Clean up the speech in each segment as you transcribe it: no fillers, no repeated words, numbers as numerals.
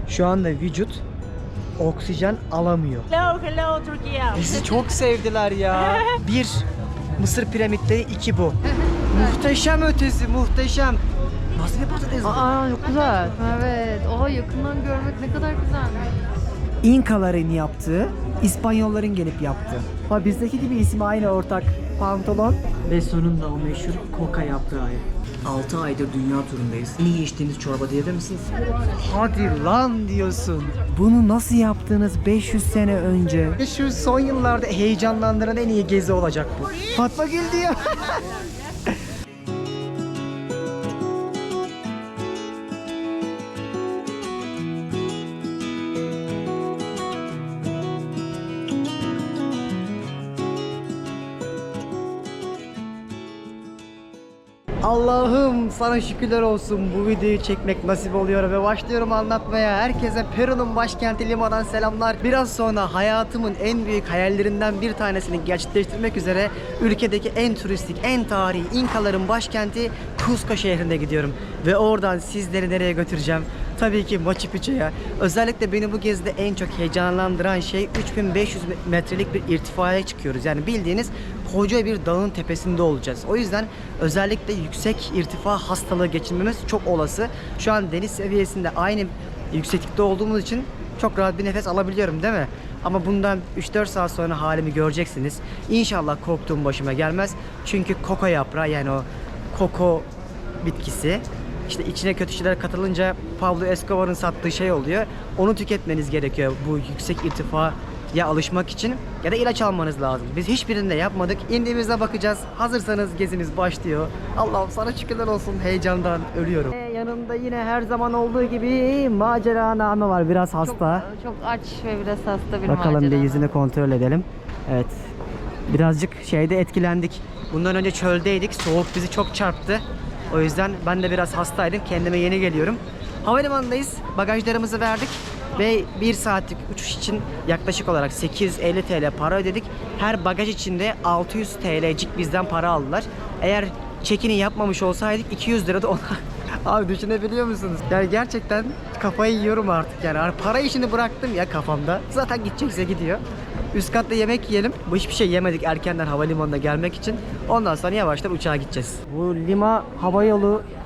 Şu anda vücut oksijen alamıyor. Hello Turkey. Bizi çok sevdiler ya. Bir, Mısır piramitleri, iki bu. Muhteşem ötesi, muhteşem. Nasıl bir patates bu? Aa çok güzel. Evet. Oha yakından görmek ne kadar güzelmiş. İnkaların yaptığı, İspanyolların gelip yaptığı. Ha bizdeki gibi ismi aynı, ortak pantolon. Ve sonunda o meşhur Coca yaptığı ay. 6 aydır dünya turundayız. En iyi içtiğiniz çorba diyebilir misiniz? Hadi lan diyorsun. Bunu nasıl yaptınız 500 sene önce? Şu son yıllarda heyecanlandıran en iyi gezi olacak bu. Fatma Gül diyor. Allah'ım sana şükürler olsun, bu videoyu çekmek nasip oluyor ve başlıyorum anlatmaya. Herkese Peru'nun başkenti Lima'dan selamlar. Biraz sonra hayatımın en büyük hayallerinden bir tanesini gerçekleştirmek üzere ülkedeki en turistik, en tarihi İnkaların başkenti Cusco şehrine gidiyorum. Ve oradan sizleri nereye götüreceğim? Tabii ki Machu Picchu'ya. Özellikle beni bu gezide en çok heyecanlandıran şey 3500 metrelik bir irtifaya çıkıyoruz. Yani bildiğiniz koca bir dağın tepesinde olacağız. O yüzden özellikle yüksek irtifa hastalığı geçirmemiz çok olası. Şu an deniz seviyesinde aynı yükseklikte olduğumuz için çok rahat bir nefes alabiliyorum değil mi? Ama bundan 3-4 saat sonra halimi göreceksiniz. İnşallah korktuğum başıma gelmez. Çünkü koko yaprağı, yani o koko bitkisi, İşte içine kötü şeyler katılınca Pablo Escobar'ın sattığı şey oluyor. Onu tüketmeniz gerekiyor bu yüksek irtifaya alışmak için, ya da ilaç almanız lazım. Biz hiçbirini de yapmadık. İndiğimizde bakacağız. Hazırsanız gezimiz başlıyor. Allah'ım sana şükürler olsun, heyecandan ölüyorum. Yanımda yine her zaman olduğu gibi maceraname var. Biraz hasta. Çok aç ve biraz hasta bir Bakalım macera. bir yüzünü kontrol edelim. Evet. Birazcık şeyde etkilendik. Bundan önce çöldeydik. Soğuk bizi çok çarptı. O yüzden ben de biraz hastaydım. Kendime yeni geliyorum. Havalimanındayız. Bagajlarımızı verdik. Ve 1 saatlik uçuş için yaklaşık olarak 850 TL para ödedik. Her bagaj içinde 600 TL'cik bizden para aldılar. Eğer check-in'i yapmamış olsaydık 200 lira da ona... Abi düşünebiliyor musunuz? Yani gerçekten kafayı yiyorum artık yani. Para işini bıraktım ya kafamda. Zaten gidecekse gidiyor. Üst katta yemek yiyelim. Bu hiçbir şey yemedik erkenden havalimanına gelmek için. Ondan sonra yavaştan uçağa gideceğiz. Bu Lima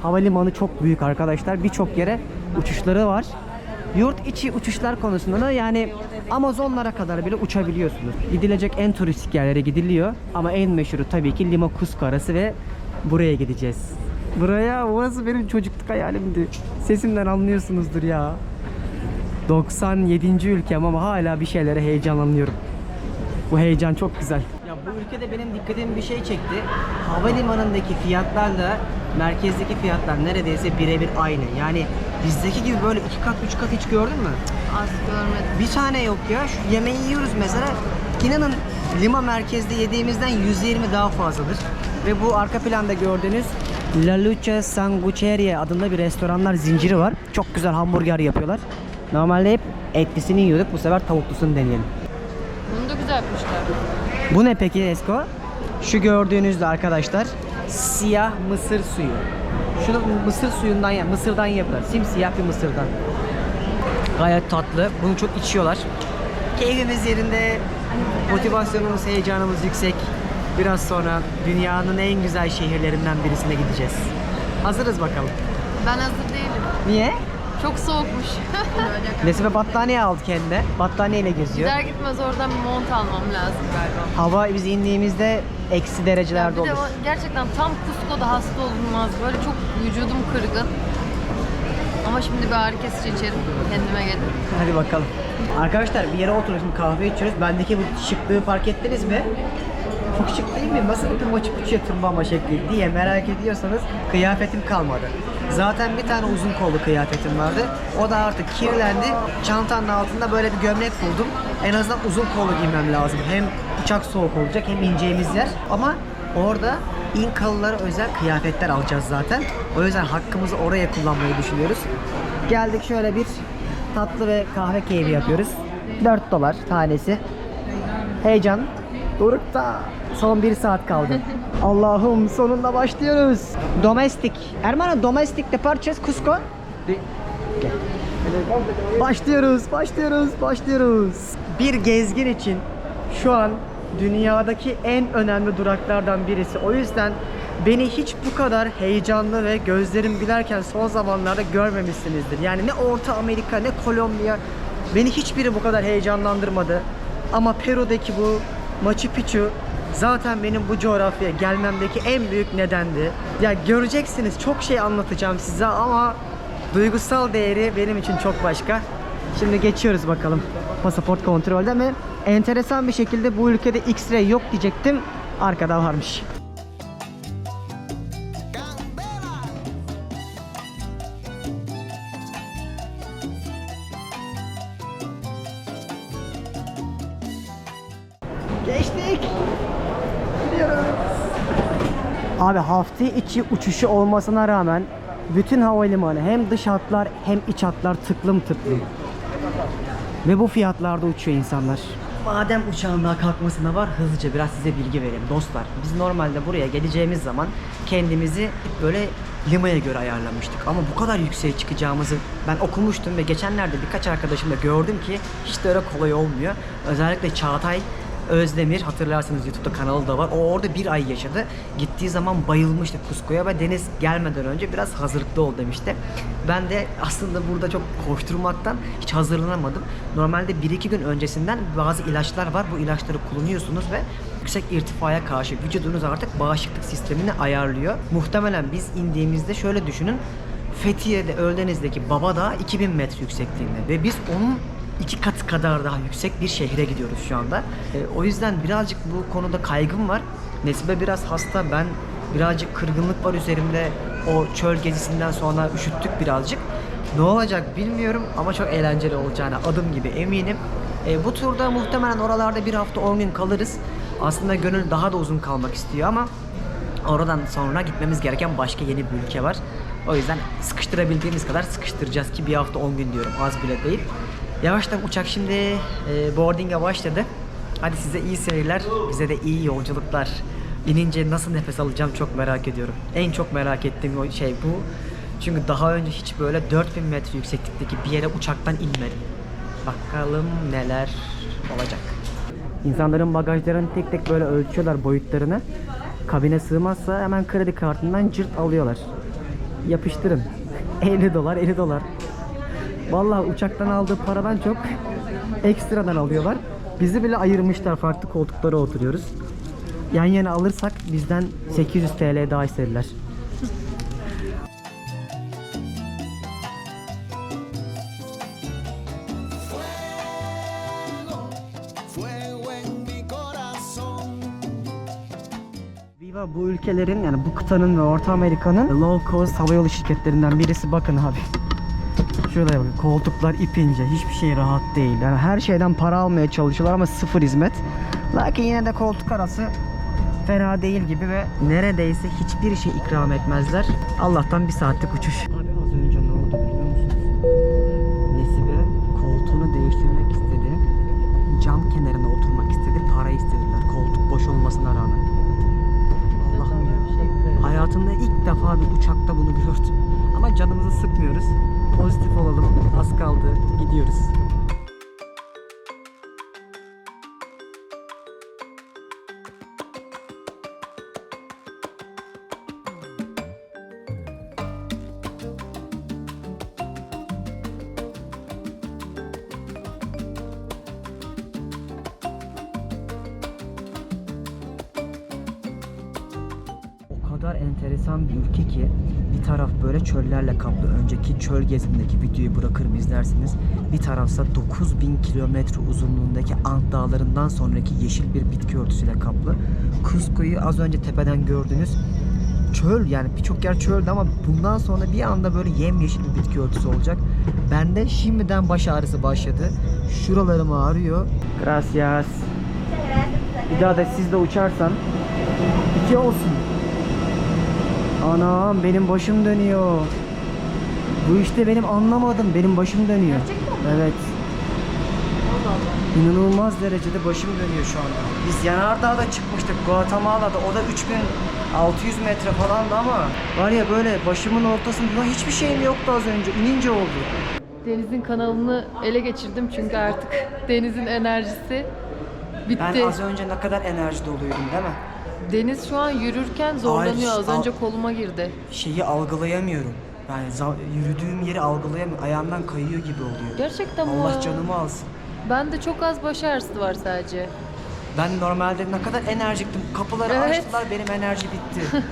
havalimanı çok büyük arkadaşlar. Birçok yere uçuşları var. Yurt içi uçuşlar konusunda da yani Amazonlara kadar bile uçabiliyorsunuz. Gidilecek en turistik yerlere gidiliyor. Ama en meşhuru tabii ki Lima Cusco arası ve buraya gideceğiz. Burası benim çocukluk hayalimdi. Sesimden anlıyorsunuzdur ya. 97. ülkem ama hala bir şeylere heyecanlanıyorum. Bu heyecan çok güzel. Ya bu ülkede benim dikkatimi bir şey çekti. Havalimanındaki fiyatlarla merkezdeki fiyatlar neredeyse birebir aynı. Yani bizdeki gibi böyle 2 kat 3 kat hiç gördün mü? Az görmedim. Bir tane yok ya. Şu yemeği yiyoruz mesela. İnanın Lima merkezde yediğimizden 120 daha fazladır. Ve bu arka planda gördüğünüz La Lucha Sangucheria adında bir restoranlar zinciri var. Çok güzel hamburger yapıyorlar. Normalde hep etlisini yiyorduk. Bu sefer tavuklusunu deneyelim. Bunu da güzel yapmışlar. Bu ne peki Esko? Şu gördüğünüzde arkadaşlar siyah mısır suyu. Şunu mısır suyundan, mısırdan yapılır. Simsiyah bir mısırdan. Gayet tatlı. Bunu çok içiyorlar. Keyfimiz yerinde. Motivasyonumuz, heyecanımız yüksek. Biraz sonra dünyanın en güzel şehirlerinden birisine gideceğiz. Hazırız bakalım. Ben hazır değilim. Niye? Çok soğukmuş. Nesibe battaniye aldı kendine. Battaniyeyle geziyor. Gider gitmez oradan bir mont almam lazım galiba. Hava biz indiğimizde eksi derecelerde Bir de olur. gerçekten tam Cusco'da hasta olunmaz. Böyle çok vücudum kırgın. Ama şimdi bir ağrı kesici içerim. Kendime gelirim. Hadi bakalım. Arkadaşlar bir yere oturuyoruz, şimdi kahve içiyoruz. Bendeki bu şıklığı fark ettiniz mi? Çok şık değil mi? Nasıl bir Machu Picchu'ya tırmanma şekli diye merak ediyorsanız kıyafetim kalmadı. Zaten bir tane uzun kollu kıyafetim vardı. O da artık kirlendi. Çantanın altında böyle bir gömlek buldum. En azından uzun kollu giymem lazım. Hem uçak soğuk olacak hem ineceğimiz yer. Ama orada İnkalılara özel kıyafetler alacağız zaten. O yüzden hakkımızı oraya kullanmayı düşünüyoruz. Geldik, şöyle bir tatlı ve kahve keyfi yapıyoruz. 4 dolar tanesi. Heyecan dorukta. Son 1 saat kaldı. Allah'ım sonunda başlıyoruz. Domestic. Hermano, domestic de parches Cusco. Başlıyoruz. Bir gezgin için şu an dünyadaki en önemli duraklardan birisi. O yüzden beni hiç bu kadar heyecanlı ve gözlerim gülerken son zamanlarda görmemişsinizdir. Yani ne Orta Amerika ne Kolombiya, beni hiçbiri bu kadar heyecanlandırmadı. Ama Peru'daki bu Machu Picchu zaten benim bu coğrafyaya gelmemdeki en büyük nedendi. Ya göreceksiniz, çok şey anlatacağım size ama duygusal değeri benim için çok başka. Şimdi geçiyoruz bakalım. Pasaport kontrolde mi? Enteresan bir şekilde bu ülkede X-ray yok diyecektim. Arkada varmış. Geçtik. Gidiyoruz. Abi hafta içi uçuşu olmasına rağmen bütün havalimanı hem dış hatlar hem iç hatlar tıklım tıklım. Ve bu fiyatlarda uçuyor insanlar. Madem uçağın daha kalkmasına var, hızlıca biraz size bilgi vereyim dostlar. Biz normalde buraya geleceğimiz zaman kendimizi böyle Lima'ya göre ayarlamıştık. Ama bu kadar yükseğe çıkacağımızı ben okumuştum ve geçenlerde birkaç arkadaşımla gördüm ki hiç de öyle kolay olmuyor. Özellikle Çağatay Özdemir, hatırlarsınız YouTube'da kanalı da var. O orada bir ay yaşadı. Gittiği zaman bayılmıştı Cusco'ya ve deniz gelmeden önce biraz hazırlıklı ol demişti. Ben de aslında burada çok koşturmaktan hiç hazırlanamadım. Normalde 1-2 gün öncesinden bazı ilaçlar var. Bu ilaçları kullanıyorsunuz ve yüksek irtifaya karşı vücudunuz artık bağışıklık sistemini ayarlıyor. Muhtemelen biz indiğimizde şöyle düşünün. Fethiye'de Öldeniz'deki Baba Dağı 2000 metre yüksekliğinde ve biz onun 2 katı kadar daha yüksek bir şehre gidiyoruz şu anda. O yüzden birazcık bu konuda kaygım var. Nesibe biraz hasta, ben birazcık kırgınlık var üzerimde. O çöl gezisinden sonra üşüttük birazcık. Ne olacak bilmiyorum ama çok eğlenceli olacağına adım gibi eminim. Bu turda muhtemelen oralarda bir hafta 10 gün kalırız. Aslında gönül daha da uzun kalmak istiyor ama oradan sonra gitmemiz gereken başka yeni bir ülke var. O yüzden sıkıştırabildiğimiz kadar sıkıştıracağız ki bir hafta 10 gün diyorum, az bile değil. Yavaştan uçak şimdi boarding'e başladı. Hadi size iyi seyirler, bize de iyi yolculuklar. İnince nasıl nefes alacağım çok merak ediyorum. En çok merak ettiğim şey bu. Çünkü daha önce hiç böyle 4000 metre yükseklikteki bir yere uçaktan inmedim. Bakalım neler olacak. İnsanların bagajlarını tek tek böyle ölçüyorlar boyutlarını. Kabine sığmazsa hemen kredi kartından cırt alıyorlar. Yapıştırın. 50 dolar, 50 dolar. Vallahi uçaktan aldığı paradan çok ekstradan alıyorlar. Bizi bile ayırmışlar, farklı koltuklara oturuyoruz. Yan yana alırsak bizden 800 TL daha istediler. Viva bu ülkelerin, yani bu kıtanın ve Orta Amerika'nın low cost havayolu şirketlerinden birisi. Bakın abi. Şuraya bakın, koltuklar ipince, hiçbir şey rahat değil. Yani her şeyden para almaya çalışıyorlar ama sıfır hizmet. Lakin yine de koltuk arası fena değil gibi ve neredeyse hiçbir şey ikram etmezler. Allah'tan bir saatlik uçuş. Abi az önce ne oldu biliyor musunuz? Nesibe koltuğunu değiştirmek istedi. Cam kenarına oturmak istedi. Para istediler. Koltuk boş olmasına rağmen. Allah'ım ya. Hayatımda ilk defa bir uçakta bunu gördüm. Ama canımızı sıkmıyoruz. Pozitif olalım. Az kaldı. Gidiyoruz. O kadar enteresan bir ülke ki bir taraf böyle çöllerle kaplı. Önceki çöl gezimdeki videoyu bırakırım izlersiniz. Bir tarafsa 9000 kilometre uzunluğundaki Ant Dağları'ndan sonraki yeşil bir bitki örtüsüyle kaplı. Cusco'yu az önce tepeden gördünüz. Çöl, yani birçok yer çöldü ama bundan sonra bir anda böyle yemyeşil bir bitki örtüsü olacak. Bende şimdiden baş ağrısı başladı. Şuralarım ağrıyor. Gracias. Bir daha da siz de uçarsan 2 olsun. Anam benim başım dönüyor. Bu işte benim anlamadım. Benim başım dönüyor. Evet. İnanılmaz derecede başım dönüyor şu anda. Biz Yanardağ'da çıkmıştık Guatemala'da. O da 3600 metre falandı ama var ya böyle başımın ortasında hiçbir şeyim yoktu az önce. İnince oldu. Deniz'in kanalını ele geçirdim çünkü artık Deniz'in enerjisi bitti. Ben az önce ne kadar enerji doluydum değil mi? Deniz şu an yürürken zorlanıyor. Az Ay, önce koluma girdi. Şeyi algılayamıyorum. Yani yürüdüğüm yeri algılayamıyorum. Ayağımdan kayıyor gibi oluyor. Gerçekten mi? Allah canımı alsın. Ben de çok az baş ağrısı var sadece. Ben normalde ne kadar enerjiktim. Kapıları Evet. açtılar, benim enerji bitti.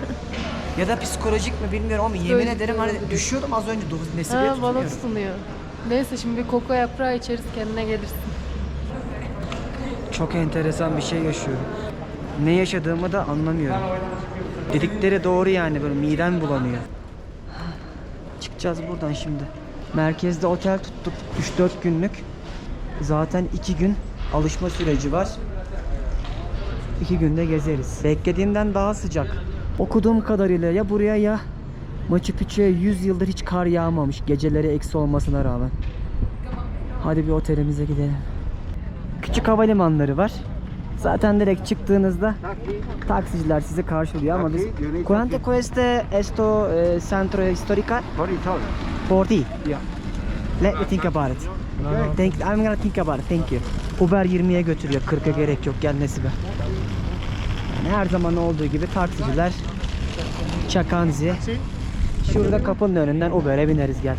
Ya da psikolojik mi bilmiyorum ama yemin Psikolojik ederim hani olabilir. düşüyordum az önce. Nesibe Ha, bana tutmuyorum. tutunuyor. Neyse şimdi bir koko yaprağı içeriz, kendine gelirsin. Çok enteresan bir şey yaşıyorum. Ne yaşadığımı da anlamıyorum. Dedikleri doğru yani, böyle midem bulanıyor. Çıkacağız buradan şimdi. Merkezde otel tuttuk 3-4 günlük. Zaten 2 gün alışma süreci var. 2 günde gezeriz. Beklediğimden daha sıcak. Okuduğum kadarıyla ya buraya ya Machu Picchu'ya 100 yıldır hiç kar yağmamış, geceleri eksi olmasına rağmen. Hadi bir otelimize gidelim. Küçük havalimanları var. Zaten direkt çıktığınızda taksiciler sizi karşılıyor ama biz ¿Cuánto cuesta esto centro histórica? 40. Yeah. Let me think about it. I'm gonna think about it. Thank you. Uber 20'ye götürüyor. 40'a gerek yok. Gel Nesibe. Yani her zaman olduğu gibi taksiciler Çakanzi. Şurada kapının önünden Uber'e bineriz, gel.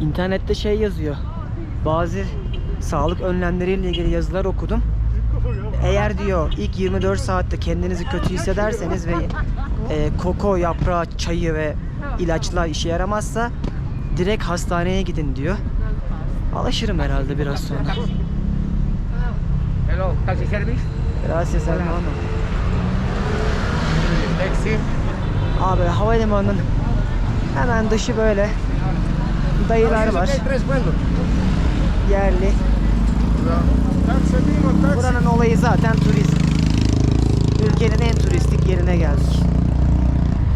İnternette şey yazıyor. Bazı sağlık önlemleriyle ilgili yazılar okudum. Eğer diyor ilk 24 saatte kendinizi kötü hissederseniz ve koko yaprağı çayı ve ilaçlar işe yaramazsa direkt hastaneye gidin diyor. Alışırım herhalde biraz sonra. Hello, taxi service. Gracias hermano. Taxi. Abi havalimanının hemen dışı böyle dayılar var. Yerli. Buranın olayı zaten turizm. Ülkenin en turistik yerine geldik.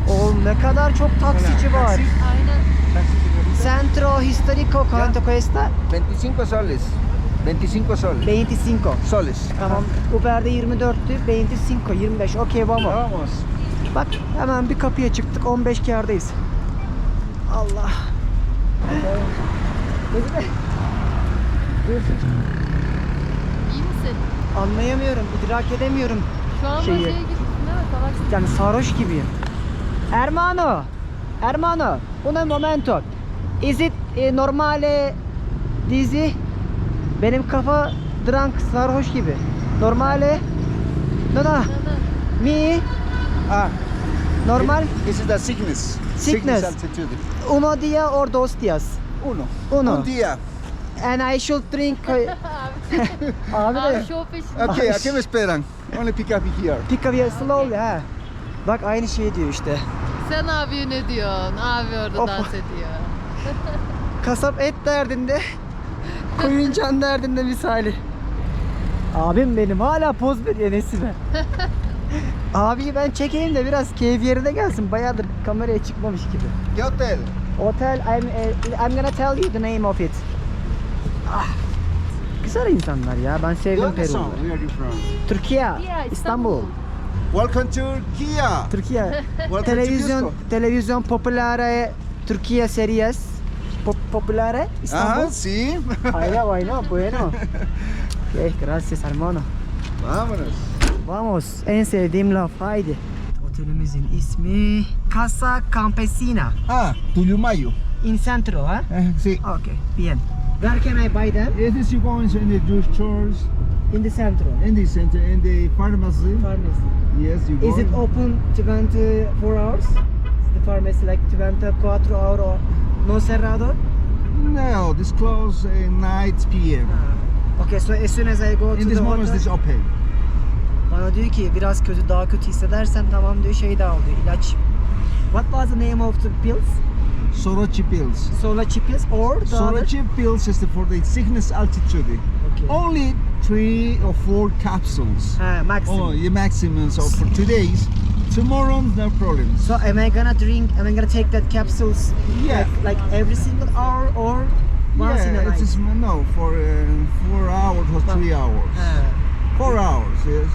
Oğlum ne kadar çok taksici var. Aynen. Centro Histórico ¿cuánto cuesta? 25 soles. 25 soles. 25. Soles. Tamam. Uber'de 24'tü. 25, 25. Okey vamos. Vamos. Bak hemen bir kapıya çıktık. 15 kârdayız. Allah. İyi misin? Anlayamıyorum, idrak edemiyorum. Şu an Şeyi. şeye gittin değil mi? Salaksın. Yani sarhoş gibiyim. Hermano, un momento. Is it normale dizi? Benim kafa drunk, sarhoş gibi. Normale? No. Mi? Ah, Normal? this is the sickness. Sickness. altitude. Uno dia or dos dias? Uno. Uno. Un día. And I should drink... Abi de Abi show peşinde. Okay, ¿a qué me esperan? Only pick up here. pick up your slowly ha. Bak aynı şey diyor işte. Sen abi ne diyorsun? Abi orada Of. dans ediyor. Kasap et derdinde, koyun can derdinde misali. Abim benim hala poz veriyor Nesibe. Abiyi ben çekeyim de biraz keyif yerine gelsin. Bayağıdır kameraya çıkmamış gibi. ¿Qué hotel? Otel, I'm gonna tell you the name of it. Ah, güzel insanlar ya. Ben ¿De sevdim dónde Peru'yu. son? Where are you from? Türkiye, İstanbul. İstanbul. Welcome to Kia. Türkiye. Welcome televizyon, to televizyon popülare Türkiye series. Popülare İstanbul. Ajá, sí. Bueno, bueno. Okay, gracias hermano. Vámonos. Vamos, en sevdiğim laf, haydi. Otelimizin ismi Casa Campesina. Ah, Tullumayo. In centro, ha? Sí. Okay, bien. Where can I buy them? This you go in the juice stores, In the centro. in the center, in the pharmacy. Pharmacy. Yes, you go. Is it open 24 hours? Is the pharmacy like 24 hours or no cerrado? No, this close at night p.m. Okay, so as soon as I go to In this the moment, hotel, this open. bana diyor ki biraz kötü, daha kötü hissedersem tamam diyor, şey daha oluyor, ilaç. What was the name of the pills? Sorochi pills. Solachi pills or the other? Sorochi pills is for the sickness altitude. Okay. Only 3 or 4 capsules. Ha, maximum. Oh, the maximum. So for 2 days, tomorrow no problems. So am I gonna take that capsules Yeah. like every single hour or once in a Yeah, night? it's no for 4 hours or 3 hours. Ha. 4 hours, yes.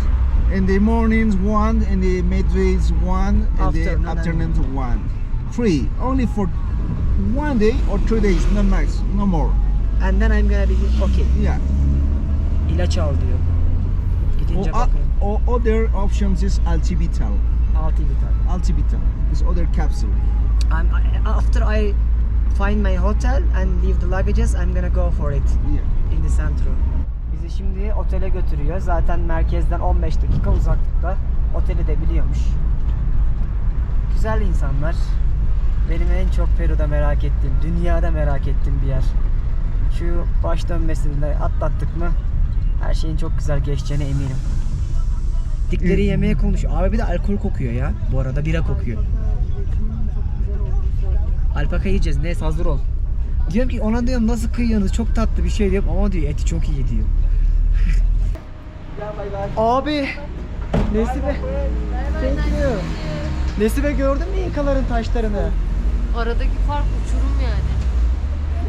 In the mornings 1, in the middays 1, and the Afternoon. afternoons 1. 3, only for 1 day or 2 days, no max, no more. And then I'm gonna be okay. Yeah. İlaç al diyor. Gidince bakalım. Other options is Altivital. Altivital is other capsule. After I find my hotel and leave the luggages, I'm gonna go for it Yeah. in the centro. Bizi şimdi otele götürüyor. Zaten merkezden 15 dakika uzaklıkta. Oteli de biliyormuş. Güzel insanlar. Benim en çok Peru'da merak ettiğim, dünyada merak ettiğim bir yer. Şu baş dönmesini de atlattık mı her şeyin çok güzel geçeceğine eminim. Dikleri yemeğe konuşuyor. Abi bir de alkol kokuyor ya. Bu arada bira kokuyor. Alpaka yiyeceğiz. Neyse hazır ol. Diyorum ki ona diyorum nasıl kıyıyorsunuz? Çok tatlı bir şey diyorum ama diyor eti çok iyi diyor. Abi Nesibe. Thank you. Nesibe gördün mü İnkaların taşlarını? Aradaki fark uçurum yani.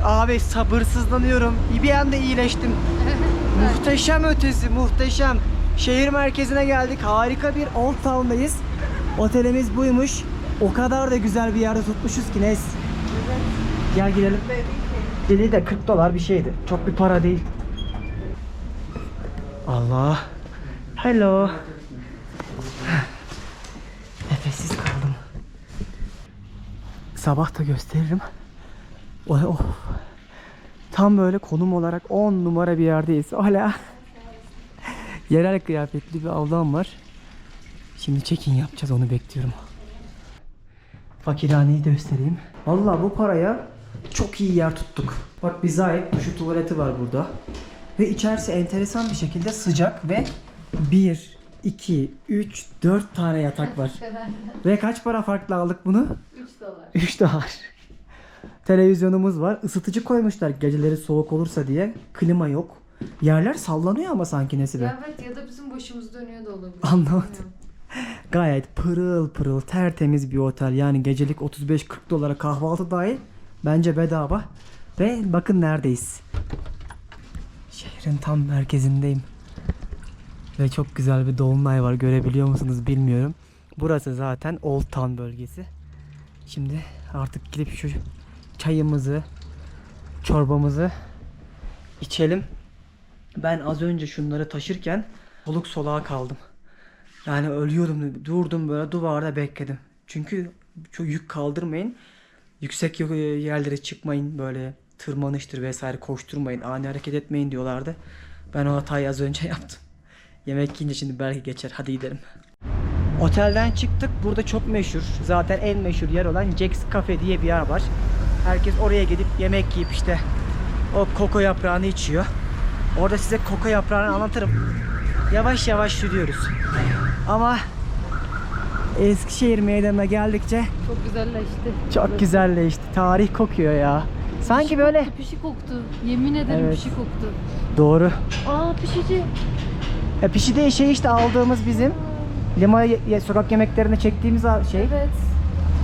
Abi sabırsızlanıyorum. Bir anda iyileştim. Muhteşem ötesi, muhteşem. Şehir merkezine geldik. Harika bir Old Town'dayız. Otelimiz buymuş. O kadar da güzel bir yerde tutmuşuz ki Nes. Gel girelim. Deli de $40 bir şeydi. Çok bir para değil. Allah. Hello. Nefessiz kaldım. Sabah da gösteririm. Oh. Tam böyle konum olarak 10 numara bir yerdeyiz. Hala. Yerel kıyafetli bir ablam var. Şimdi check-in yapacağız, onu bekliyorum. Fakirhaneyi de göstereyim. Vallahi bu paraya çok iyi yer tuttuk. Bak bize ait duşu tuvaleti var burada. Ve içerisi enteresan bir şekilde sıcak ve 1, 2, 3, 4 tane yatak var. Ve kaç para farklı aldık bunu? $3. $3. Televizyonumuz var. Isıtıcı koymuşlar geceleri soğuk olursa diye. Klima yok. Yerler sallanıyor ama sanki Nesibe. Ya evet, ya da bizim başımız dönüyor da olabilir. Anlamadım. Gayet pırıl pırıl tertemiz bir otel. Yani gecelik $35-40 kahvaltı dahil. Bence bedava. Ve bakın neredeyiz. Şehrin tam merkezindeyim. Ve çok güzel bir dolunay var. Görebiliyor musunuz bilmiyorum. Burası zaten Old Town bölgesi. Şimdi artık gidip şu çayımızı, çorbamızı içelim. Ben az önce şunları taşırken soluk soluğa kaldım. Yani ölüyordum. Durdum böyle duvarda bekledim. Çünkü çok yük kaldırmayın. Yüksek yerlere çıkmayın, böyle tırmanıştır vesaire koşturmayın, ani hareket etmeyin diyorlardı. Ben o hatayı az önce yaptım. Yemek yiyince şimdi belki geçer. Hadi gidelim. Otelden çıktık. Burada çok meşhur. Zaten en meşhur yer olan Jack's Cafe diye bir yer var. Herkes oraya gidip yemek yiyip işte o koko yaprağını içiyor. Orada size koko yaprağını anlatırım. Yavaş yavaş yürüyoruz. Ama Eskişehir meydanına geldikçe Çok güzelleşti. çok güzelleşti. Tarih kokuyor ya. Sanki böyle... Pişi koktu. Yemin ederim Evet. pişi koktu. Doğru. Aa pişici. Pişi de şey işte aldığımız bizim Lima sokak yemeklerinde çektiğimiz şey. Evet.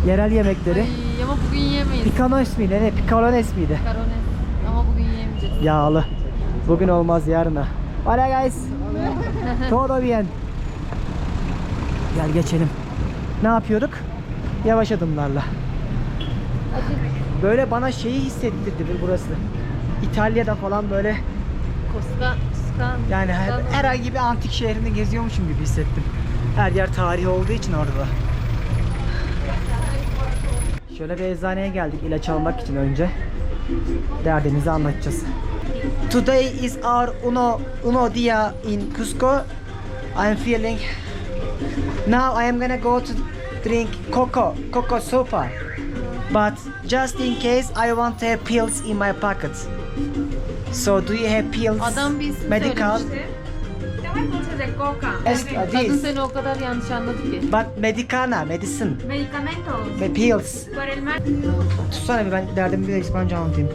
Yerel yemekleri. Ay, ama bugün yiyemeyiz. Picanones miydi? Ne? Picalones miydi? Karones. Ama bugün yiyemeyeceğiz. Yağlı. Bugün olmaz, yarına. Hola guys. Todo bien. Gel geçelim. Ne yapıyorduk? Yavaş adımlarla. Böyle bana şeyi hissettirdi burası. İtalya'da falan böyle yani herhangi bir antik şehrinde geziyormuşum gibi hissettim. Her yer tarihi olduğu için orada da. Şöyle bir eczaneye geldik ilaç almak için önce. Derdimizi anlatacağız. Today is our uno dia in Cusco. I'm feeling now I am gonna go to drink coco sopa. But just in case I want to have pills in my pocket. So do you have pills? Adam bir isim medical? söylemişti. Dulces de coca. Yes, Kadın this. seni o kadar yanlış anladı ki. But medicana, medicine. Medicamentos. Ve pills. Por el mal. Tutsana bir, ben derdimi bir de İspanyolca anlatayım.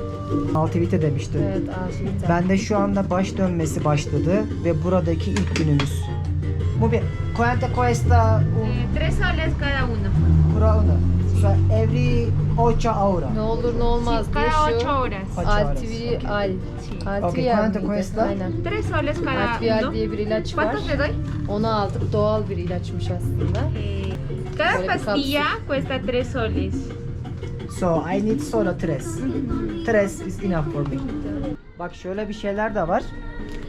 Altivite demişti. Evet afiyet. Bende şu anda baş dönmesi başladı ve buradaki ilk günümüz. Muy bien. ¿Cuánto cuesta un 3 soles cada uno. cura uno? O sea, every 8 horas. Ne olur ne olmaz diye Cada 8 şu horas. Altivial. Okay, ¿cuánto miydi? cuesta? Aynen. 3 soles cada Altivial uno. diye bir ilaç var. ¿Cuántos te doy? Onu aldık. Doğal bir ilaçmış aslında. Cada Por el pastilla cuesta 3 soles. So I need solo tres. Tres is enough for me. Bak şöyle bir şeyler de var.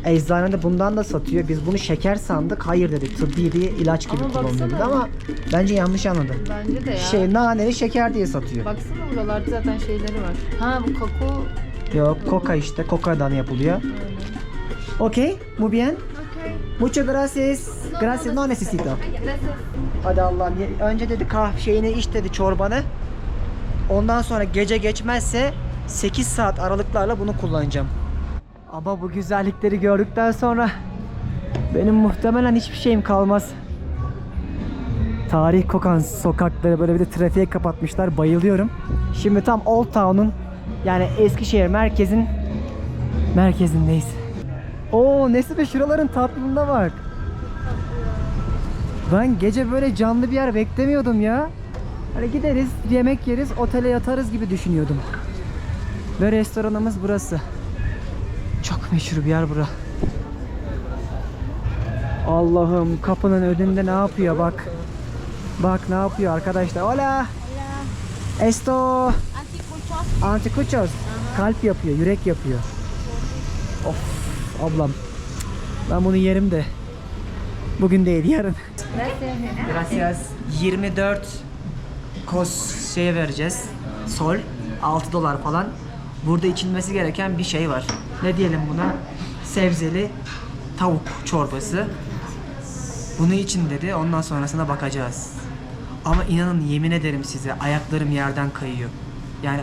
Eczanede bundan da satıyor. Biz bunu şeker sandık. Hayır dedi. Tıbbi bir ilaç gibi Ama kullanılıyor dedi baksana. ama bence yanlış anladım. Bence de ya. Şey naneli şeker diye satıyor. Baksana buralarda zaten şeyleri var. Ha bu kakao. Yok coca işte. Coca'dan yapılıyor. Okay, muy bien. Muchas gracias. Gracias, no necesito. Hadi Allah'ım. Önce dedi şeyini iç dedi, çorbanı. Ondan sonra gece geçmezse 8 saat aralıklarla bunu kullanacağım. Ama bu güzellikleri gördükten sonra benim muhtemelen hiçbir şeyim kalmaz. Tarih kokan sokakları böyle bir de trafiğe kapatmışlar. Bayılıyorum. Şimdi tam Old Town'un yani Eskişehir merkezindeyiz. Oo Nesibe, şuraların tatlılığına bak. Ben gece böyle canlı bir yer beklemiyordum ya. Hani gideriz, yemek yeriz, otele yatarız gibi düşünüyordum. Ve restoranımız burası. Çok meşhur bir yer bura. Allah'ım, kapının önünde ne yapıyor bak. Bak ne yapıyor arkadaşlar. Hola. Esto. Anticuchos. Kalp yapıyor, yürek yapıyor. Of ablam. Ben bunu yerim de. Bugün değil, yarın. Gracias. 24 şeye vereceğiz. Sol. 6 dolar falan. Burada içilmesi gereken bir şey var. Ne diyelim buna? Sebzeli tavuk çorbası. Bunu için dedi. Ondan sonrasına bakacağız. Ama inanın, yemin ederim size, ayaklarım yerden kayıyor. Yani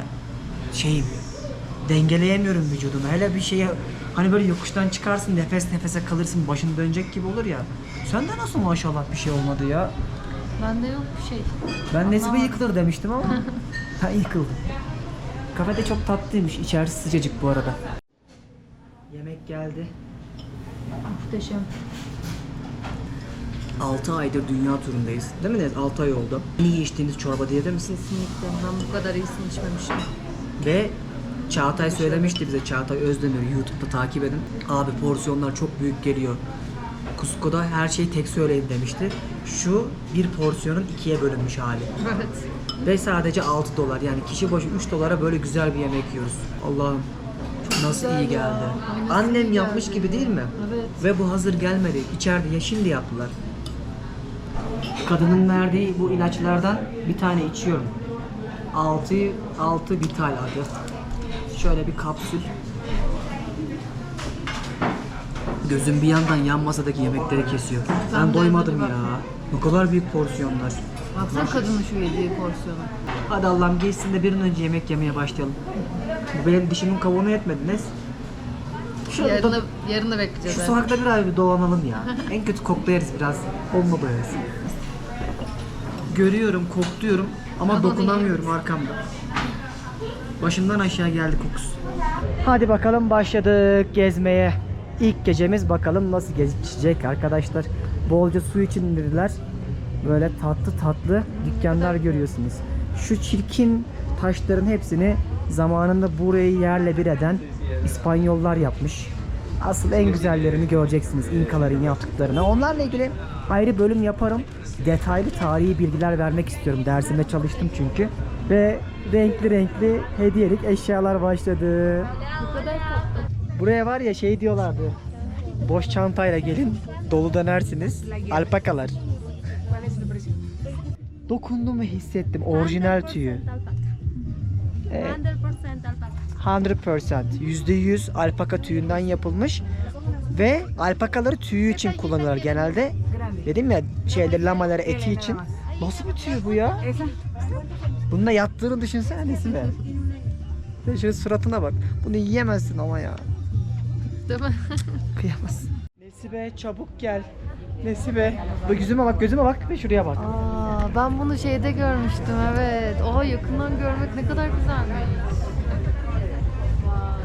dengeleyemiyorum vücudumu. Hele bir şeye hani böyle yokuştan çıkarsın, nefes nefese kalırsın, başın dönecek gibi olur ya. Sende nasıl maşallah bir şey olmadı ya? Bende yok bir şey. Ben Nesibe yıkılır demiştim ama ben yıkıldım. Kafede çok tatlıymış. İçerisi sıcacık bu arada. Yemek geldi. Muhteşem. 6 aydır dünya turundayız. Değil mi Nez? 6 ay oldu. En iyi içtiğiniz çorba diyebilir misin? Kesinlikle. Ben bu kadar iyisini içmemiştim. Ve Çağatay söylemişti bize. Çağatay Özdemir, YouTube'da takip edin. Abi porsiyonlar çok büyük geliyor. Cusco'da her şeyi tek söyleyin demişti. Şu bir porsiyonun 2'ye bölünmüş hali. Evet. Ve sadece 6 dolar, yani kişi başı 3 dolara böyle güzel bir yemek yiyoruz. Allah'ım nasıl iyi geldi. Annem yapmış gibi değil mi? Evet. Ve bu hazır gelmedi. İçeride ya şimdi yaptılar. Kadının verdiği bu ilaçlardan bir tane içiyorum. 6 Vital adı. Şöyle bir kapsül. Gözüm bir yandan yan masadaki yemekleri kesiyor. Ben doymadım ya. Ne kadar büyük porsiyonlar. Baksana kadının şu yediği porsiyonu. Hadi Allah'ım geçsin de bir an önce yemek yemeye başlayalım. Bu benim dişimin kabuğuna yetmedi Nes. Yarını bekleyeceğiz. Şu sokakta biraz bir dolanalım ya. En kötü koklayarız biraz. Olma böylesi. Görüyorum, kokluyorum ama dokunamıyorum arkamda. Başımdan aşağı geldi kokusu. Hadi bakalım, başladık gezmeye. İlk gecemiz bakalım nasıl geçecek arkadaşlar. Bolca su için dediler. Böyle tatlı tatlı dükkanlar görüyorsunuz. Şu çirkin taşların hepsini zamanında burayı yerle bir eden İspanyollar yapmış. Asıl en güzellerini göreceksiniz, İnkaların yaptıklarını. Onlarla ilgili ayrı bölüm yaparım. Detaylı tarihi bilgiler vermek istiyorum. Dersime çalıştım çünkü. Ve renkli renkli hediyelik eşyalar başladı. Bu kadar tatlı. Buraya var ya şey diyorlardı. Boş çantayla gelin, dolu dönersiniz. Alpakalar. Dokundum ve hissettim. Orijinal tüyü. 100% %100 alpaka tüyünden yapılmış ve alpakaları tüyü için kullanırlar genelde. Dedim ya şeyleri, lamaları eti için. Nasıl bir tüy bu ya? Bununla yattığını düşünsene Nesibe. Şöyle suratına bak. Bunu yiyemezsin ama ya. Değil mi? Kıyamazsın. Nesibe çabuk gel. Nesibe. Bak yüzüme bak, gözüme bak ve şuraya bak. Aa, ben bunu şeyde görmüştüm, evet. Oha, yakından görmek ne kadar güzelmiş.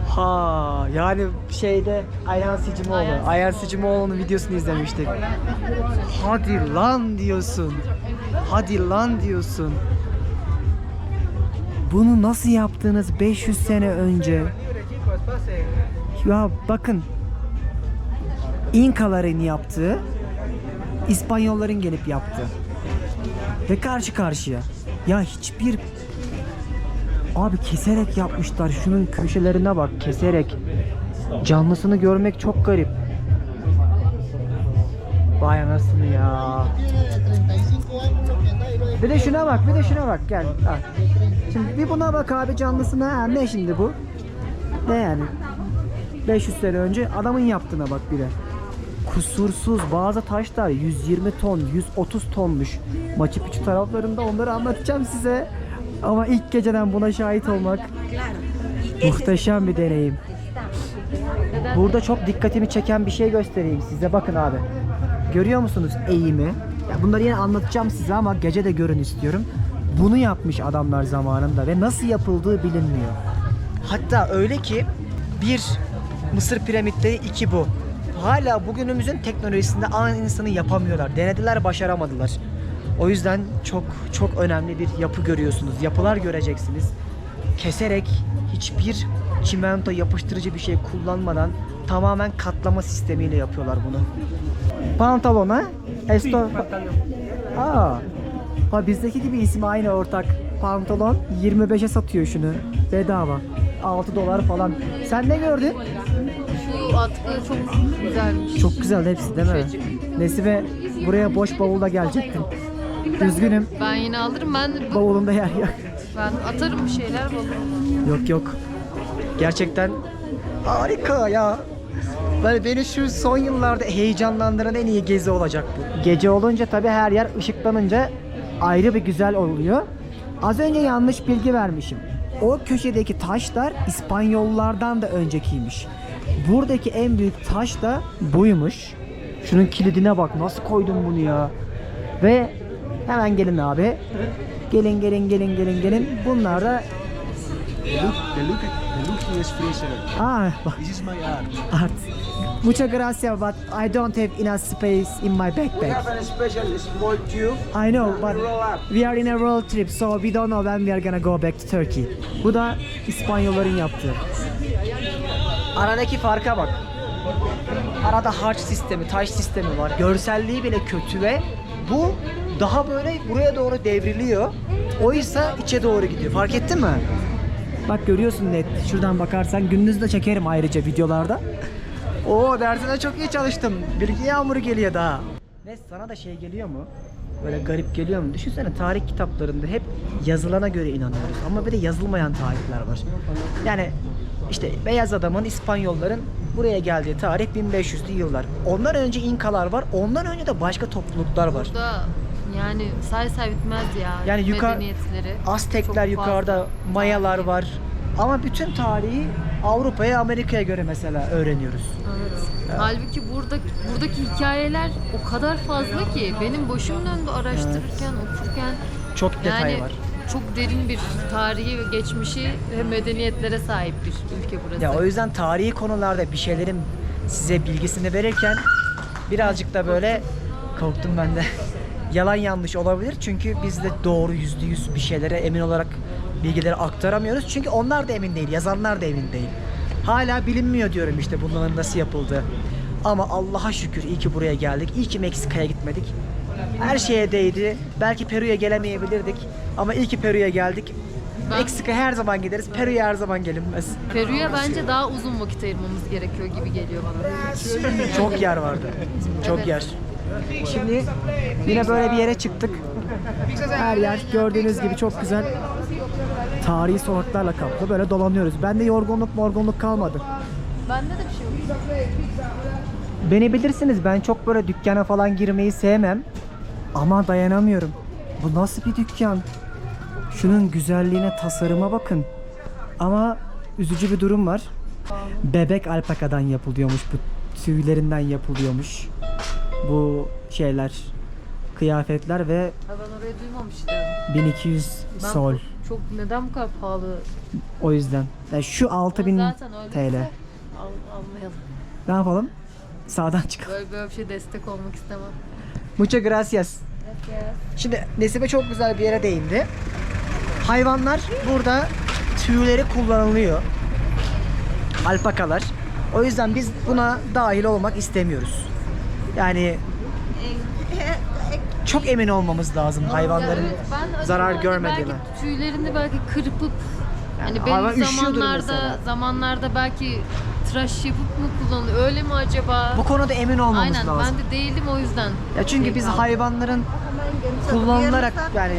Ha, yani şeyde Ayhan Sicimoğlu. Ayhan Sicimoğlu'nun videosunu izlemiştik. Hadi lan diyorsun. Hadi lan diyorsun. Bunu nasıl yaptınız 500 sene önce? Ya bakın. İnkaların yaptığı, İspanyolların gelip yaptığı. Ve karşı karşıya. Ya hiçbir Abi keserek yapmışlar. Şunun köşelerine bak, keserek. Canlısını görmek çok garip. Vay anasını ya. Bir de şuna bak, bir de şuna bak. Gel. Al. Şimdi bir buna bak abi, canlısına. Ha, ne şimdi bu? Ne yani? 500 sene önce adamın yaptığına bak bir de. Kusursuz bazı taşlar 120 ton, 130 tonmuş. Machu Picchu taraflarında, onları anlatacağım size. Ama ilk geceden buna şahit olmak muhteşem bir deneyim. Burada çok dikkatimi çeken bir şey göstereyim size. Bakın abi. Görüyor musunuz eğimi? Ya bunları yine anlatacağım size ama gece de görün istiyorum. Bunu yapmış adamlar zamanında ve nasıl yapıldığı bilinmiyor. Hatta öyle ki bir Mısır piramitleri, iki bu. Hala bugünümüzün teknolojisinde aynısını yapamıyorlar. Denediler, başaramadılar. O yüzden çok önemli bir yapı görüyorsunuz. Yapılar göreceksiniz. Keserek, hiçbir çimento yapıştırıcı bir şey kullanmadan tamamen katlama sistemiyle yapıyorlar bunu. Pantolona esto. Ha bizdeki gibi ismi aynı, ortak. Pantolon 25'e satıyor şunu. Bedava. $6 falan. Sen ne gördün? Şu atkı çok güzelmiş. Çok güzel hepsi değil mi? Nesibe buraya boş bavulla gelecektin. Üzgünüm. Ben yine alırım. Bavulunda yer yok. Ben atarım bir şeyler bavuluma. Yok. Gerçekten harika ya. Böyle beni şu son yıllarda heyecanlandıran en iyi gezi olacak bu. Gece olunca tabii her yer ışıklanınca ayrı bir güzel oluyor. Az önce yanlış bilgi vermişim. O köşedeki taşlar İspanyollardan da öncekiymiş. Buradaki en büyük taş da buymuş. Şunun kilidine bak, nasıl koydum bunu ya. Ve hemen gelin abi. Gelin. Bunlar da The look here is freezer. This is my art. Art. Muchas gracias, but I don't have enough space in my We backpack. have a special small tube. I know, but Roll up. we are in a road trip, so we don't know when we are gonna go back to Turkey. Bu da İspanyolların yaptığı. Aradaki farka bak. Arada harç sistemi, taş sistemi var. Görselliği bile kötü ve bu daha böyle buraya doğru devriliyor. Oysa içe doğru gidiyor. Fark ettin mi? Bak görüyorsun net. Şuradan bakarsan, gündüz de çekerim ayrıca videolarda. Oo, dersine çok iyi çalıştım. Bilgi yağmuru geliyor daha. Ve sana da şey geliyor mu? Böyle garip geliyor mu? Düşünsene, tarih kitaplarında hep yazılana göre inanıyoruz. Ama bir de yazılmayan tarihler var. Yani işte beyaz adamın, İspanyolların buraya geldiği tarih 1500'lü yıllar. Ondan önce İnkalar var. Ondan önce de başka topluluklar var. Burada yani say bitmez ya. Yani medeniyetleri. Aztekler Çok yukarıda, fazla. Mayalar var. Ama bütün tarihi Avrupa'ya, Amerika'ya göre mesela öğreniyoruz. Evet. Halbuki buradaki hikayeler o kadar fazla ki benim başım döndü araştırırken, okurken. Çok detay Yani var. çok derin bir tarihi ve geçmişi ve medeniyetlere sahip bir ülke burası. Ya o yüzden tarihi konularda bir şeylerin size bilgisini verirken birazcık da böyle korktum ben de. Yalan yanlış olabilir çünkü biz de doğru %100 bir şeylere emin olarak bilgileri aktaramıyoruz. Çünkü onlar da emin değil, yazanlar da emin değil. Hala bilinmiyor diyorum işte bunların nasıl yapıldığı. Ama Allah'a şükür iyi ki buraya geldik. İyi ki Meksika'ya gitmedik. Her şeye değdi. Belki Peru'ya gelemeyebilirdik. Ama iyi ki Peru'ya geldik. Meksika her zaman gideriz. Peru'ya her zaman gelinmez. Peru'ya bence daha uzun vakit ayırmamız gerekiyor gibi geliyor bana. Çok yer vardı. Çok Evet. yer. Şimdi yine böyle bir yere çıktık. Her yer gördüğünüz gibi çok güzel. Tarihi sokaklarla kaplı. Böyle dolanıyoruz. Bende yorgunluk kalmadı. Bende de bir şey yok. Beni bilirsiniz, ben çok böyle dükkana falan girmeyi sevmem. Ama dayanamıyorum. Bu nasıl bir dükkan? Şunun güzelliğine, tasarıma bakın. Ama üzücü bir durum var. Bebek alpakadan yapılıyormuş. Bu tüylerinden yapılıyormuş. Bu şeyler, kıyafetler ve Ha, ben orayı duymamıştım. 1200 Ben sol. çok neden bu kadar pahalı? O yüzden. Yani şu 6000 Zaten öyle TL. Almayalım. Ne yapalım? Sağdan çıkalım. Böyle bir şey destek olmak istemem. Muchas gracias. Şimdi Nesibe çok güzel bir yere değindi. Hayvanlar burada tüyleri kullanılıyor. Alpakalar. O yüzden biz buna dahil olmak istemiyoruz. Yani çok emin olmamız lazım hayvanların Ben acaba zarar hani görmediğine. belki tüylerini belki kırpıp Hani hayvan belli üşüyordur mesela. zamanlarda belki tıraş yapıp mı kullanılıyor? Öyle mi acaba? Bu konuda emin olmamız Aynen lazım. ben de değildim o yüzden. Ya çünkü biz kaldım. hayvanların kullanılarak yani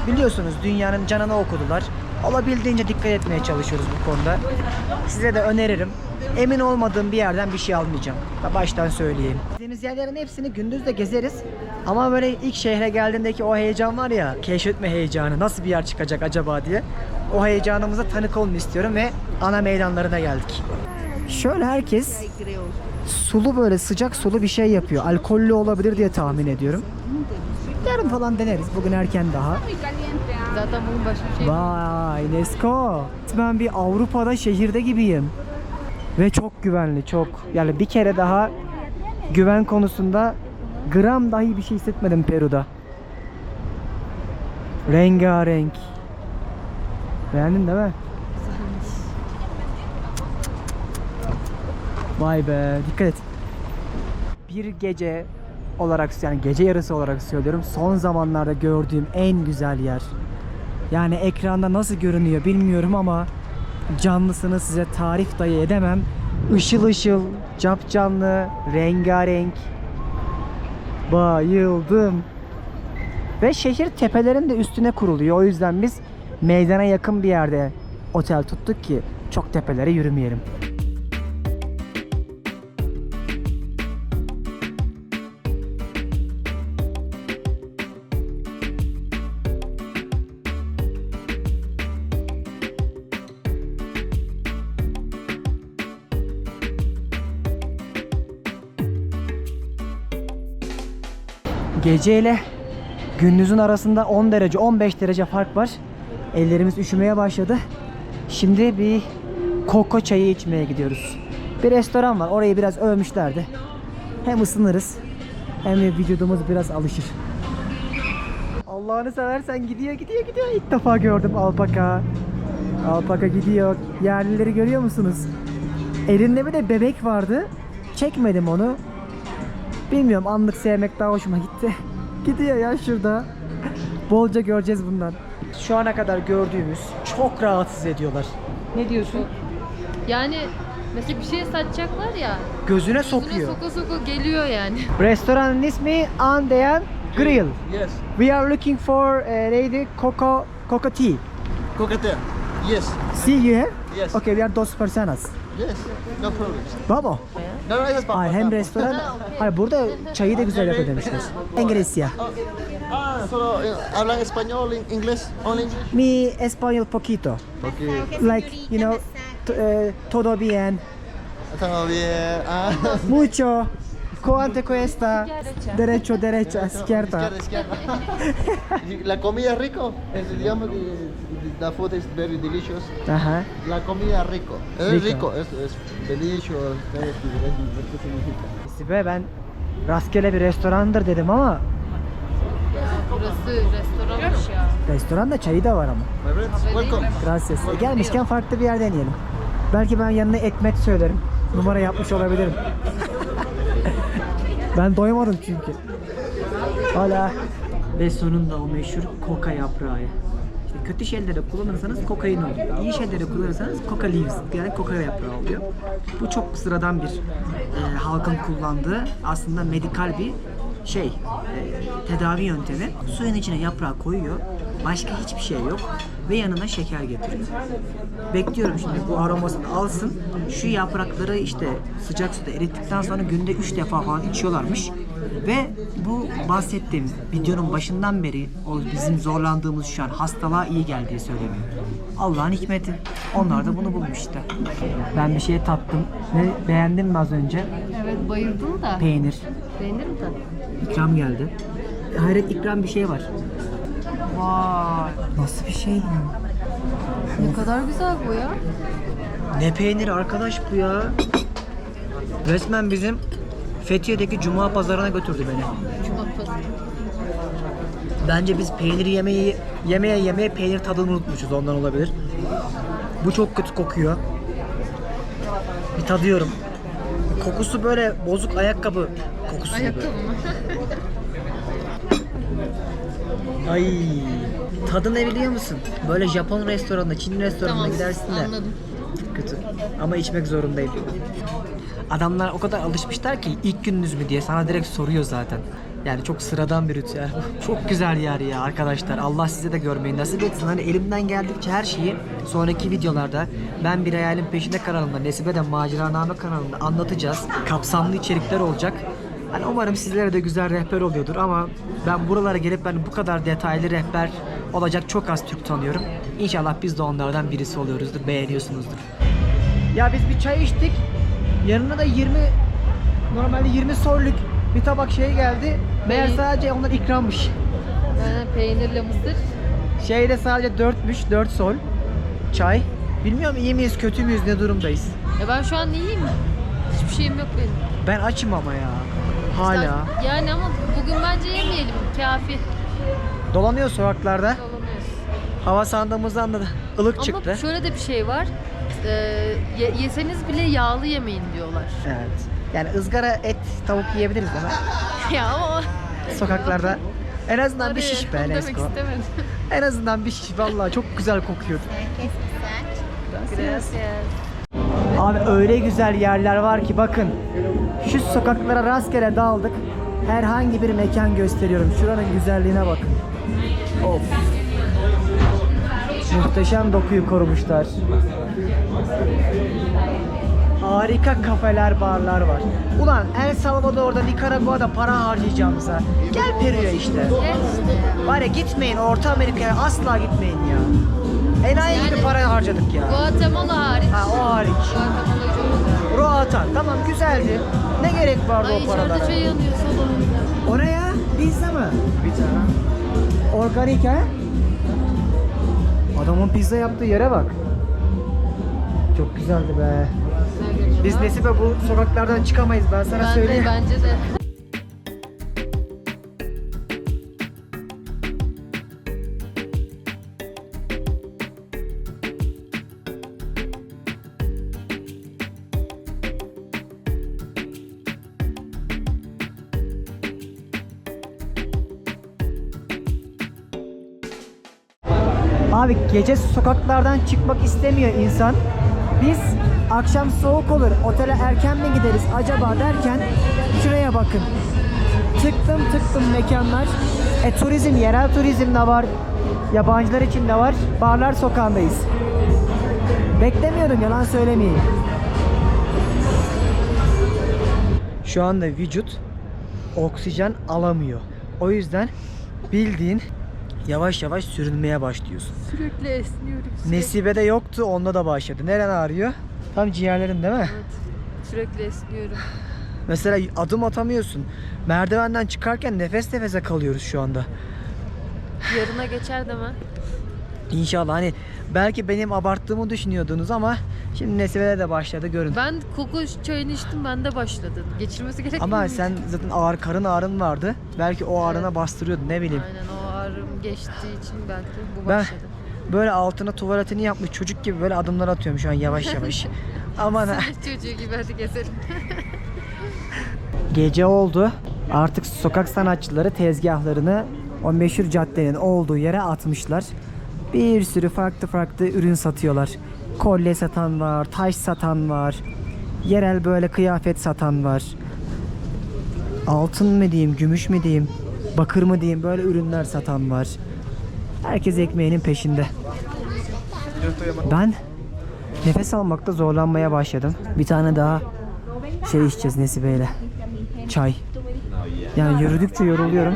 biliyorsunuz dünyanın canını okudular. Olabildiğince dikkat etmeye çalışıyoruz bu konuda. Size de öneririm. Emin olmadığım bir yerden bir şey almayacağım. Baştan söyleyeyim. Gittiğimiz yerlerin hepsini gündüz de gezeriz. Ama böyle ilk şehre geldiğindeki o heyecan var ya, keşfetme heyecanı, nasıl bir yer çıkacak acaba diye. O heyecanımıza tanık olun istiyorum ve ana meydanlarına geldik. Şöyle herkes sulu böyle sıcak sulu bir şey yapıyor. Alkollü olabilir diye tahmin ediyorum. Yarın falan deneriz. Bugün erken daha. Zaten bunun başka bir şey. Vay Nesko. Ben bir Avrupa'da şehirde gibiyim. Ve çok güvenli, çok. Yani bir kere daha güven konusunda gram dahi bir şey hissetmedim Peru'da. Rengarenk. Beğendin değil mi? Vay be, dikkat et. Bir gece olarak, yani gece yarısı olarak söylüyorum, son zamanlarda gördüğüm en güzel yer. Yani ekranda nasıl görünüyor bilmiyorum ama canlısını size tarif dahi edemem. Işıl ışıl, capcanlı, rengarenk. Bayıldım. Ve şehir tepelerin de üstüne kuruluyor. O yüzden biz meydana yakın bir yerde otel tuttuk ki çok tepelere yürümeyelim. Geceyle gündüzün arasında 10 derece 15 derece fark var. Ellerimiz üşümeye başladı. Şimdi bir koko çayı içmeye gidiyoruz. Bir restoran var. Orayı biraz övmüşlerdi. Hem ısınırız hem de vücudumuz biraz alışır. Allah'ını seversen gidiyor. İlk defa gördüm alpaka. Alpaka gidiyor. Yerlileri görüyor musunuz? Elinde bir de bebek vardı. Çekmedim onu. Bilmiyorum, anlık sevmek daha hoşuma gitti. Gidiyor ya şurada. Bolca göreceğiz bundan. Şu ana kadar gördüğümüz çok rahatsız ediyorlar. Ne diyorsun? Yani mesela bir şey satacaklar ya. Gözüne Yüzüne sokuyor. soka geliyor yani. Restoranın ismi Andean Grill. Yes. We are looking for lady coco tea. Coquetel. Yes. See you have? Yes. Okay, we are dos personas. Yes. No problem. Vamos. No, eso es para Hayır, hem restoran, hayır burada çayı da güzel yapıyor demişler. İngilizce. Solo hablan español, inglés, only. Mi español poquito. Okay. Like, you know, todo bien. Estamos bien. Mucho. ¿Cuánto cuesta? Derecho, derecha, izquierda. Izquierda. La comida es rico. Digamos que the food is very delicious. Aha. La comida rico. Es Rico. rico. Es delicious. ¿Qué significa? Sibe, ben rastgele bir restorandır dedim ama Burası restoranmış ya. restoranda çayı da var ama. My friends, welcome. Gracias. Gelmişken farklı bir yer deneyelim. Belki ben yanına ekmek söylerim. Numara yapmış olabilirim. Ben doymadım çünkü. Hala. Ve sonunda o meşhur koka yaprağı. İşte kötü şeylere kullanırsanız kokain oluyor. İyi şeylere kullanırsanız coca leaves, yani koka yaprağı oluyor. Bu çok sıradan bir halkın kullandığı aslında medikal bir tedavi yöntemi. Suyun içine yaprağı koyuyor. Başka hiçbir şey yok ve yanına şeker getiriyor. Bekliyorum şimdi bu aromasını alsın. Şu yaprakları işte sıcak suda erittikten sonra günde 3 defa falan içiyorlarmış. Ve bu bahsettiğim videonun başından beri o bizim zorlandığımız şu an hastalığa iyi geldiği söyleniyor. Allah'ın hikmeti. Onlar da bunu bulmuş işte. Ben bir şey tattım ve beğendim mi az önce? Evet bayıldım da. Peynir. Beğenir mi tadı? İkram geldi. Hayret ikram bir şey var. Vay. Nasıl bir şey bu? Ne kadar güzel bu ya. Ne peyniri arkadaş bu ya? Resmen bizim Fethiye'deki Cuma pazarına götürdü beni. Çikolatası. Bence biz peyniri yemeye peynir tadını unutmuşuz, ondan olabilir. Bu çok kötü kokuyor. Bir tadıyorum. Kokusu böyle bozuk ayakkabı kokusu gibi. Ayakkabı mı? Ay, Tadı ne biliyor musun? Böyle Japon restoranında, Çin restoranına Tamam, gidersin de. anladım. Kötü. Ama içmek zorundayım. Adamlar o kadar alışmışlar ki ilk gününüz mü diye sana direkt soruyor zaten. Yani çok sıradan bir ritüel. Çok güzel yer ya arkadaşlar. Allah size de görmeyi nasip etsin. Hani elimden geldikçe her şeyi sonraki videolarda Ben Bir Hayalin Peşinde kanalında, Nesibe de Maceraname kanalında anlatacağız. Kapsamlı içerikler olacak. Hani umarım sizlere de güzel rehber oluyordur ama ben buralara gelip bu kadar detaylı rehber olacak çok az Türk tanıyorum. İnşallah biz de onlardan birisi oluyoruzdur, beğeniyorsunuzdur. Ya biz bir çay içtik. Yanına da normalde 20 solluk bir tabak şey geldi. Meğer sadece onlar ikrammış. Peynirle mısır. Şeyde sadece 4'müş, 4 sol çay. Bilmiyorum iyi miyiz, kötü müyüz, ne durumdayız? Ben şu an iyiyim. Hiçbir şeyim yok benim. Ben açım ama ya. Hala. Yani ama bugün bence yemeyelim. Kafi. Dolanıyor sokaklarda. Dolanıyoruz. Hava sandığımızdan da ılık çıktı. Ama şöyle de bir şey var. Yeseniz bile yağlı yemeyin diyorlar. Evet. Yani ızgara et, tavuk yiyebiliriz ama Ya ama sokaklarda en azından bir oraya şiş be demek Nesko. istemedim. En azından bir şiş, vallahi çok güzel kokuyordu. Gracias. Abi öyle güzel yerler var ki bakın. Şu sokaklara rastgele daldık. Herhangi bir mekan gösteriyorum. Şuranın güzelliğine bakın. Of. Muhteşem dokuyu korumuşlar. Harika kafeler, barlar var. Ulan El Salvador'da, Nikaragua'da para harcayacağımıza gel Peru'ya işte. Var ya gitmeyin, Orta Amerika'ya asla gitmeyin ya. Enayi gibi para harcadık ya. Guatemala hariç. Ha, o hariç. Guatemala çok güzel. Roatan tamam güzeldi. Ne gerek vardı Ay o paralara? içeride şey yanıyor salonunda. O ne ya? Pizza mı? Pizza. Organik ha? Adamın pizza yaptığı yere bak. Çok güzeldi be. Biz Nesibe bu sokaklardan çıkamayız, ben sana söyleyeyim. Bence de. Abi gece sokaklardan çıkmak istemiyor insan. Biz akşam soğuk olur, otele erken mi gideriz acaba derken şuraya bakın. Tıktım mekanlar. Turizm, yerel turizm de var. Yabancılar için de var. Barlar sokağındayız. Beklemiyordum, yalan söylemeyeyim. Şu anda vücut oksijen alamıyor. O yüzden bildiğin yavaş yavaş sürünmeye başlıyorsun. Sürekli esniyorum. Nesibe'de yoktu, onda da başladı. Neren ağrıyor? Tam ciğerlerin değil mi? Evet. Sürekli esniyorum. Mesela adım atamıyorsun. Merdivenden çıkarken nefes nefese kalıyoruz şu anda. Yarına geçer deme. İnşallah hani belki benim abarttığımı düşünüyordunuz ama şimdi Nesibe'de de başladı görün. Ben koku çayını içtim, bende başladı. Geçirmesi gerekmiyor Ama muydu? sen zaten karın ağrın vardı. Belki o ağrına bastırıyordu, ne bileyim. Aynen, o ağrım geçtiği için belki bu Ben başladı. böyle altına tuvaletini yapmış çocuk gibi böyle adımlar atıyorum şu an yavaş yavaş. Aman ha. Sınıf çocuğu gibi hadi gezelim. Gece oldu. Artık sokak sanatçıları tezgahlarını o meşhur caddenin olduğu yere atmışlar. Bir sürü farklı ürün satıyorlar. Kolye satan var, taş satan var. Yerel böyle kıyafet satan var. Altın mı diyeyim, gümüş mü diyeyim, bakır mı diyeyim, böyle ürünler satan var. Herkes ekmeğinin peşinde. Ben nefes almakta zorlanmaya başladım. Bir tane daha şey içeceğiz Nesibe'yle. Çay. Yani yürüdükçe yoruluyorum.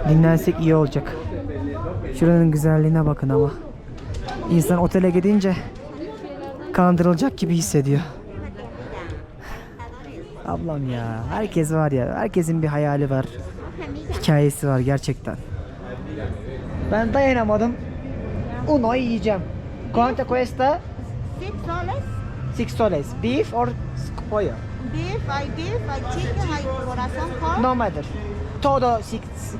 Dinlensek iyi olacak. Şuranın güzelliğine bakın ama. İnsan otele gidince kandırılacak gibi hissediyor. Ablam ya. Herkes var ya. Herkesin bir hayali var. Hikayesi var gerçekten. Ben dayanamadım. Uno yiyeceğim. ¿Cuánto cuesta? 6 soles. 6 soles. Beef or pollo? Beef, hay chicken, hay corazón pork. No matter. Todo 6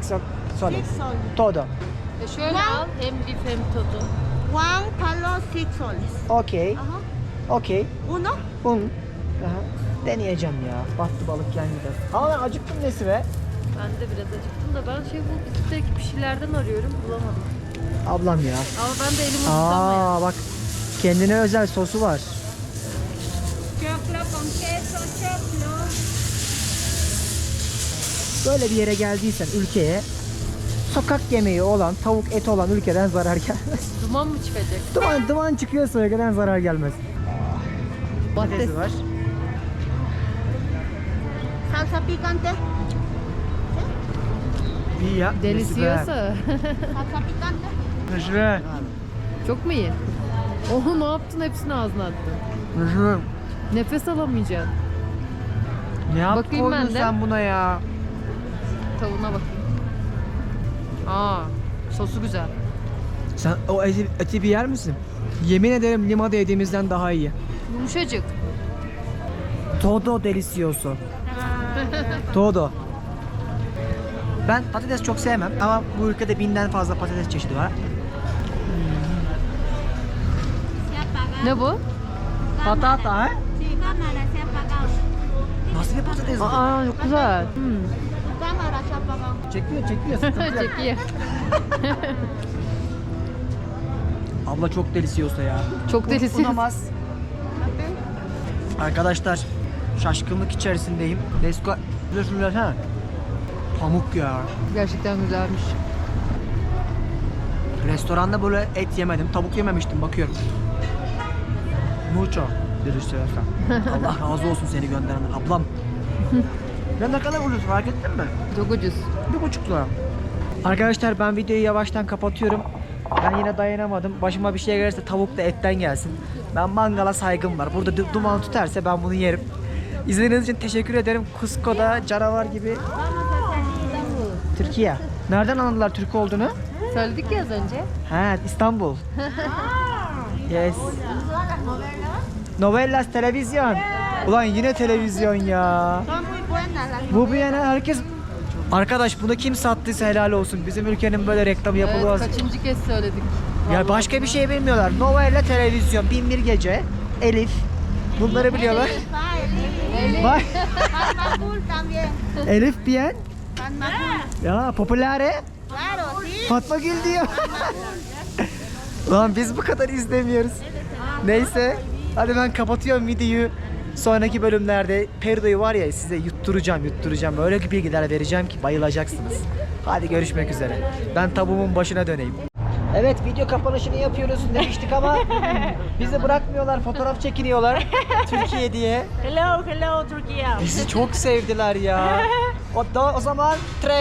soles. 6 soles. Todo. Şöyle al, hem bif hem tadı. One palo 6 soles. Okay. Ajá. Okay. Uno. Un. Aha. Deneyeceğim ya. Battı balık yan gider. Ama ben acıktım Nesibe. Ben de biraz acıktım da ben bu üstteki bir şeylerden arıyorum, bulamadım. Ablam ya. Ama ben de elimi tutamıyorum. Aa bak, kendine özel sosu var. Choclo con queso, choclo. Böyle bir yere geldiysen ülkeye, sokak yemeği olan, tavuk eti olan ülkeden zarar gelmez. Duman mı çıkacak? Duman çıkıyorsa ülkeden zarar gelmez. Patatesi var. Salsa picante. İyi ya. Delicioso. Salsa picante. Güzel. Çok mu iyi? Oho, ne yaptın? Hepsini ağzına attın. Nefes alamayacaksın. Ne yaptın Bakayım ben de. sen buna ya? Tavuğuna bakayım. Aa, sosu güzel. Sen o eti bir yer misin? Yemin ederim limada yediğimizden daha iyi. Yumuşacık. Todo delicioso. Todo. Ben patates çok sevmem ama bu ülkede 1000'den fazla patates çeşidi var. Ne bu? Patata he? Sí, cámara se ha apagado. Nasıl bir patates bu? Aa, çok güzel. Cámara se ha apagado. Çekiyor. sıkıntı yok. Çok iyi. Abla çok delicioso ya. Çok delisi. Unamaz. Arkadaşlar şaşkınlık içerisindeyim. Let's go. Ha. Pamuk ya. Gerçekten güzelmiş. Restoranda böyle et yemedim, tavuk yememiştim, bakıyorum. Mucho delicioso. Allah razı olsun seni gönderen ablam. Ya ne kadar ucuz, fark ettin mi? Çok ucuz. 1,5 lira. Arkadaşlar ben videoyu yavaştan kapatıyorum. Ben yine dayanamadım. Başıma bir şey gelirse tavuk da etten gelsin. Ben mangala saygım var. Burada duman tutarsa ben bunu yerim. İzlediğiniz için teşekkür ederim. Cusco'da canavar gibi. Türkiye. Nereden anladılar Türk olduğunu? Söyledik ya az önce. Ha, İstanbul. Yes. Novelas televizyon. Ulan yine televizyon ya. Son muy buenas las Bu bir yana herkes... Arkadaş bunu kim sattıysa helal olsun. Bizim ülkenin böyle reklamı yapılmaz. Evet, kaçıncı kez söyledik. Ya başka bir şey bilmiyorlar. Novella televizyon, Binbir Gece, Elif. Bunları biliyorlar. Elif. Bak. Fatma Gul también. Elif Bien. Fatma Gul. Ya popülere. Claro, sí. Fatma Gül diyor. Lan biz bu kadar izlemiyoruz. Neyse. Hadi ben kapatıyorum videoyu. Sonraki bölümlerde Peru'yu var ya size yutturacağım. Öyle bilgiler vereceğim ki bayılacaksınız. Hadi görüşmek üzere. Ben tavuğumun başına döneyim. Evet, video kapanışını yapıyoruz demiştik ama bizi bırakmıyorlar, fotoğraf çekiniyorlar Türkiye diye. Hello, Turkey. Bizi çok sevdiler ya. O zaman 3, 2, 1.